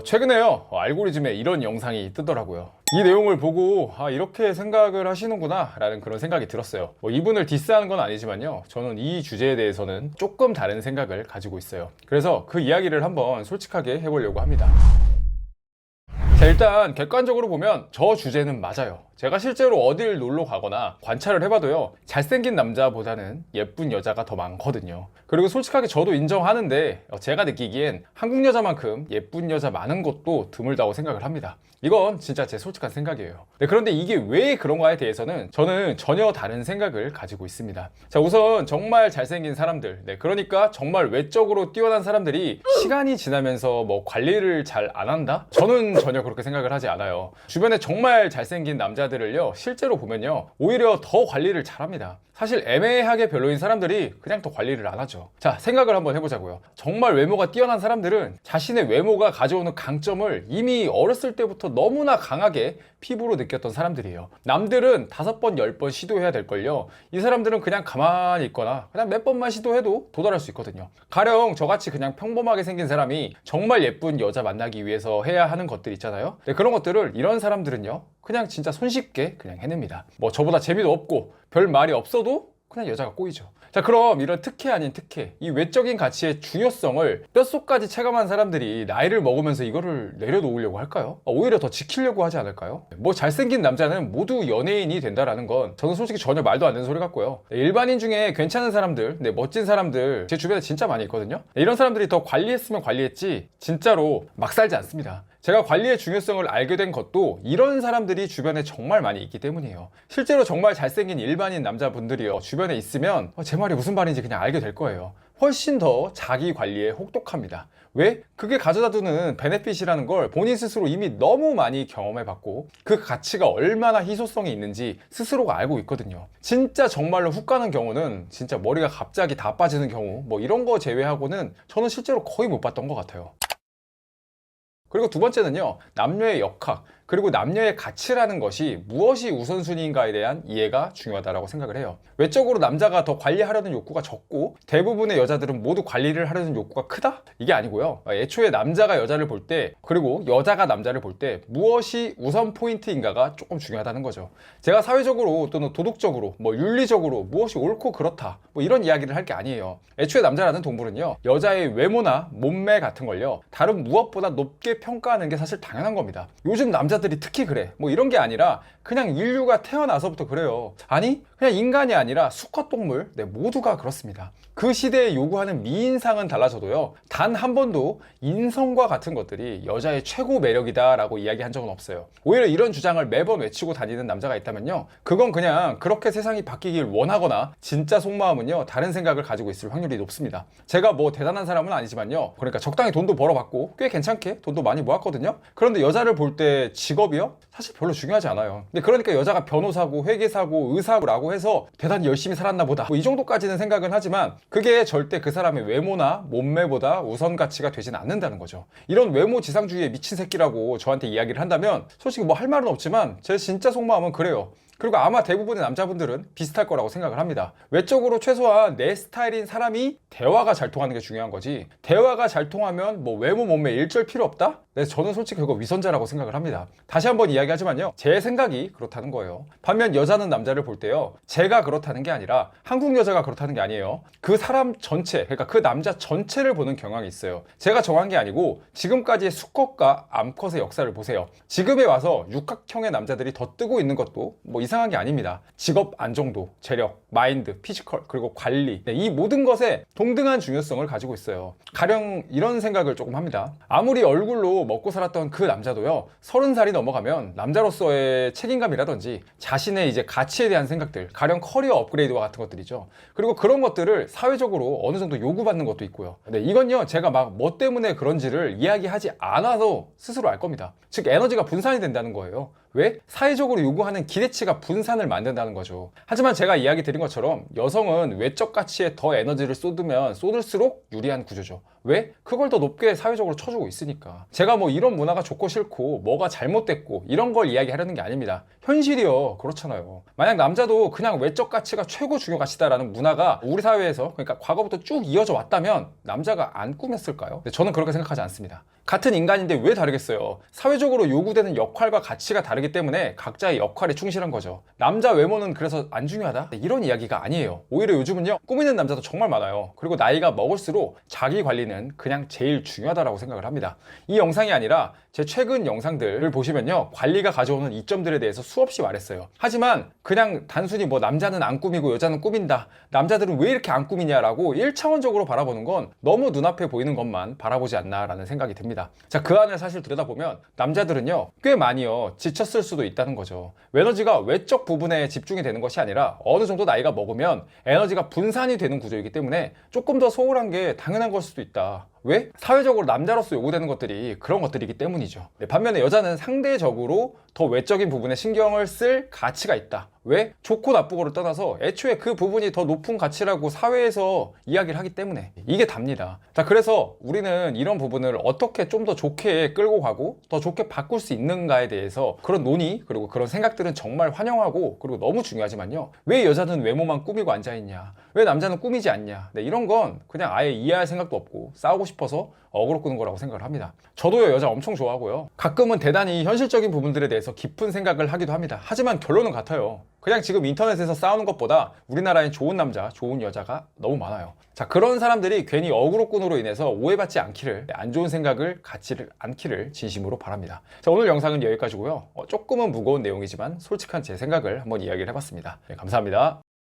최근에요, 알고리즘에 이런 영상이 뜨더라고요. 이 내용을 보고 이렇게 생각을 하시는구나 라는 그런 생각이 들었어요. 이분을 디스하는 건 아니지만요, 저는 이 주제에 대해서는 조금 다른 생각을 가지고 있어요. 그래서 그 이야기를 한번 솔직하게 해보려고 합니다. 자, 일단 객관적으로 보면 저 주제는 맞아요. 제가 실제로 어딜 놀러 가거나 관찰을 해봐도요, 잘생긴 남자보다는 예쁜 여자가 더 많거든요. 그리고 솔직하게 저도 인정하는데, 제가 느끼기엔 한국 여자만큼 예쁜 여자 많은 곳도 드물다고 생각을 합니다. 이건 진짜 제 솔직한 생각이에요. 네, 그런데 이게 왜 그런가에 대해서는 저는 전혀 다른 생각을 가지고 있습니다. 자, 우선 정말 잘생긴 사람들, 그러니까 정말 외적으로 뛰어난 사람들이 시간이 지나면서 뭐 관리를 잘 안 한다? 저는 전혀 그렇게 생각을 하지 않아요. 주변에 정말 잘생긴 남자들을요, 실제로 보면요, 오히려 더 관리를 잘합니다. 사실 애매하게 별로인 사람들이 그냥 더 관리를 안 하죠. 자, 생각을 한번 해보자고요. 정말 외모가 뛰어난 사람들은 자신의 외모가 가져오는 강점을 이미 어렸을 때부터 너무나 강하게 피부로 느꼈던 사람들이에요. 남들은 5번, 10번 시도해야 될걸요, 이 사람들은 그냥 가만히 있거나 그냥 몇 번만 시도해도 도달할 수 있거든요. 가령 저같이 그냥 평범하게 생긴 사람이 정말 예쁜 여자 만나기 위해서 해야 하는 것들 있잖아요. 그런 것들을 이런 사람들은요, 그냥 진짜 손쉽게 그냥 해냅니다. 뭐 저보다 재미도 없고 별 말이 없어도 그냥 여자가 꼬이죠. 자, 그럼 이런 특혜 아닌 특혜, 이 외적인 가치의 중요성을 뼛속까지 체감한 사람들이 나이를 먹으면서 이거를 내려놓으려고 할까요? 오히려 더 지키려고 하지 않을까요? 뭐 잘생긴 남자는 모두 연예인이 된다라는 건 저는 솔직히 전혀 말도 안 되는 소리 같고요. 일반인 중에 괜찮은 사람들, 멋진 사람들 제 주변에 진짜 많이 있거든요. 이런 사람들이 더 관리했으면 관리했지 진짜로 막 살지 않습니다. 제가 관리의 중요성을 알게 된 것도 이런 사람들이 주변에 정말 많이 있기 때문이에요. 실제로 정말 잘생긴 일반인 남자분들이요, 주변에 있으면 제 말이 무슨 말인지 그냥 알게 될 거예요. 훨씬 더 자기 관리에 혹독합니다. 왜? 그게 가져다 두는 베네핏이라는 걸 본인 스스로 이미 너무 많이 경험해봤고 그 가치가 얼마나 희소성이 있는지 스스로가 알고 있거든요. 진짜 정말로 훅 가는 경우는 진짜 머리가 갑자기 다 빠지는 경우, 뭐 이런 거 제외하고는 저는 실제로 거의 못 봤던 것 같아요. 그리고 두 번째는요, 남녀의 역학, 그리고 남녀의 가치라는 것이 무엇이 우선순위인가에 대한 이해가 중요하다고 생각을 해요. 외적으로 남자가 더 관리하려는 욕구가 적고 대부분의 여자들은 모두 관리를 하려는 욕구가 크다? 이게 아니고요, 애초에 남자가 여자를 볼 때, 그리고 여자가 남자를 볼 때 무엇이 우선 포인트인가가 조금 중요하다는 거죠. 제가 사회적으로 또는 도덕적으로, 윤리적으로 무엇이 옳고 그렇다, 이런 이야기를 할 게 아니에요. 애초에 남자라는 동물은요, 여자의 외모나 몸매 같은 걸요, 다른 무엇보다 높게 평가하는 게 사실 당연한 겁니다. 요즘 남자들이 특히 그래, 이런 게 아니라 그냥 인류가 태어나서부터 그래요. 아니, 그냥 인간이 아니라 수컷 동물, 모두가 그렇습니다. 그 시대에 요구하는 미인상은 달라져도요, 단 한 번도 인성과 같은 것들이 여자의 최고 매력이다 라고 이야기한 적은 없어요. 오히려 이런 주장을 매번 외치고 다니는 남자가 있다면요, 그건 그냥 그렇게 세상이 바뀌길 원하거나 진짜 속마음은요, 다른 생각을 가지고 있을 확률이 높습니다. 제가 뭐 대단한 사람은 아니지만요, 그러니까 적당히 돈도 벌어봤고 꽤 괜찮게 돈도 많이 모았거든요. 그런데 여자를 볼 때 직업이요? 사실 별로 중요하지 않아요. 근데 그러니까 여자가 변호사고 회계사고 의사라고 해서 대단히 열심히 살았나 보다, 이 정도까지는 생각은 하지만 그게 절대 그 사람의 외모나 몸매보다 우선 가치가 되진 않는다는 거죠. 이런 외모 지상주의에 미친 새끼라고 저한테 이야기를 한다면 솔직히 뭐 할 말은 없지만 제 진짜 속마음은 그래요. 그리고 아마 대부분의 남자분들은 비슷할 거라고 생각을 합니다. 외적으로 최소한 내 스타일인 사람이 대화가 잘 통하는 게 중요한 거지, 대화가 잘 통하면 뭐 외모 몸매 일절 필요 없다? 저는 솔직히 그거 위선자라고 생각을 합니다. 다시 한번 이야기하지만요, 제 생각이 그렇다는 거예요. 반면 여자는 남자를 볼 때요, 제가 그렇다는 게 아니라 한국 여자가 그렇다는 게 아니에요. 그 사람 전체, 그러니까 그 남자 전체를 보는 경향이 있어요. 제가 정한 게 아니고 지금까지의 수컷과 암컷의 역사를 보세요. 지금에 와서 육각형의 남자들이 더 뜨고 있는 것도 뭐 이상한 게 아닙니다. 직업 안정도, 재력, 마인드, 피지컬, 그리고 관리, 이 모든 것에 동등한 중요성을 가지고 있어요. 가령 이런 생각을 조금 합니다. 아무리 얼굴로 먹고 살았던 그 남자도요, 30살이 넘어가면 남자로서의 책임감이라든지 자신의 이제 가치에 대한 생각들, 가령 커리어 업그레이드와 같은 것들이죠. 그리고 그런 것들을 사회적으로 어느 정도 요구받는 것도 있고요. 이건요, 제가 막 뭐 때문에 그런지를 이야기하지 않아서 스스로 알 겁니다. 즉 에너지가 분산이 된다는 거예요. 왜? 사회적으로 요구하는 기대치가 분산을 만든다는 거죠. 하지만 제가 이야기 드린 것처럼 여성은 외적 가치에 더 에너지를 쏟으면 쏟을수록 유리한 구조죠. 왜? 그걸 더 높게 사회적으로 쳐주고 있으니까. 제가 뭐 이런 문화가 좋고 싫고 뭐가 잘못됐고 이런 걸 이야기하려는 게 아닙니다. 현실이요. 그렇잖아요. 만약 남자도 그냥 외적 가치가 최고 중요 가치다라는 문화가 우리 사회에서, 그러니까 과거부터 쭉 이어져 왔다면 남자가 안 꾸몄을까요? 근데 저는 그렇게 생각하지 않습니다. 같은 인간인데 왜 다르겠어요? 사회적으로 요구되는 역할과 가치가 다르기 때문에 각자의 역할에 충실한 거죠. 남자 외모는 그래서 안 중요하다? 이런 이야기가 아니에요. 오히려 요즘은요, 꾸미는 남자도 정말 많아요. 그리고 나이가 먹을수록 자기 관리는 그냥 제일 중요하다고 생각을 합니다. 이 영상이 아니라 제 최근 영상들을 보시면요, 관리가 가져오는 이점들에 대해서 수없이 말했어요. 하지만 그냥 단순히 뭐 남자는 안 꾸미고 여자는 꾸민다, 남자들은 왜 이렇게 안 꾸미냐라고 1차원적으로 바라보는 건 너무 눈앞에 보이는 것만 바라보지 않나라는 생각이 듭니다. 자, 그 안을 사실 들여다보면 남자들은요, 꽤 많이요 지쳤을 수도 있다는 거죠. 에너지가 외적 부분에 집중이 되는 것이 아니라 어느 정도 나이가 먹으면 에너지가 분산이 되는 구조이기 때문에 조금 더 소홀한 게 당연한 걸 수도 있다. 왜? 사회적으로 남자로서 요구되는 것들이 그런 것들이기 때문이죠. 네, 반면에 여자는 상대적으로 더 외적인 부분에 신경을 쓸 가치가 있다. 왜? 좋고 나쁘고를 떠나서 애초에 그 부분이 더 높은 가치라고 사회에서 이야기를 하기 때문에 이게 답니다. 자, 그래서 우리는 이런 부분을 어떻게 좀 더 좋게 끌고 가고 더 좋게 바꿀 수 있는가에 대해서 그런 논의, 그리고 그런 생각들은 정말 환영하고, 그리고 너무 중요하지만요, 왜 여자는 외모만 꾸미고 앉아있냐, 왜 남자는 꾸미지 않냐, 네, 이런 건 그냥 아예 이해할 생각도 없고 싸우고 싶어서 어그로 끄는 거라고 생각을 합니다. 저도요, 여자 엄청 좋아하고요, 가끔은 대단히 현실적인 부분들에 대해서 깊은 생각을 하기도 합니다. 하지만 결론은 같아요. 그냥 지금 인터넷에서 싸우는 것보다 우리나라엔 좋은 남자, 좋은 여자가 너무 많아요. 자, 그런 사람들이 괜히 어그로꾼으로 인해서 오해받지 않기를, 안 좋은 생각을 갖지를 않기를 진심으로 바랍니다. 자, 오늘 영상은 여기까지고요. 조금은 무거운 내용이지만 솔직한 제 생각을 한번 이야기를 해봤습니다. 네, 감사합니다.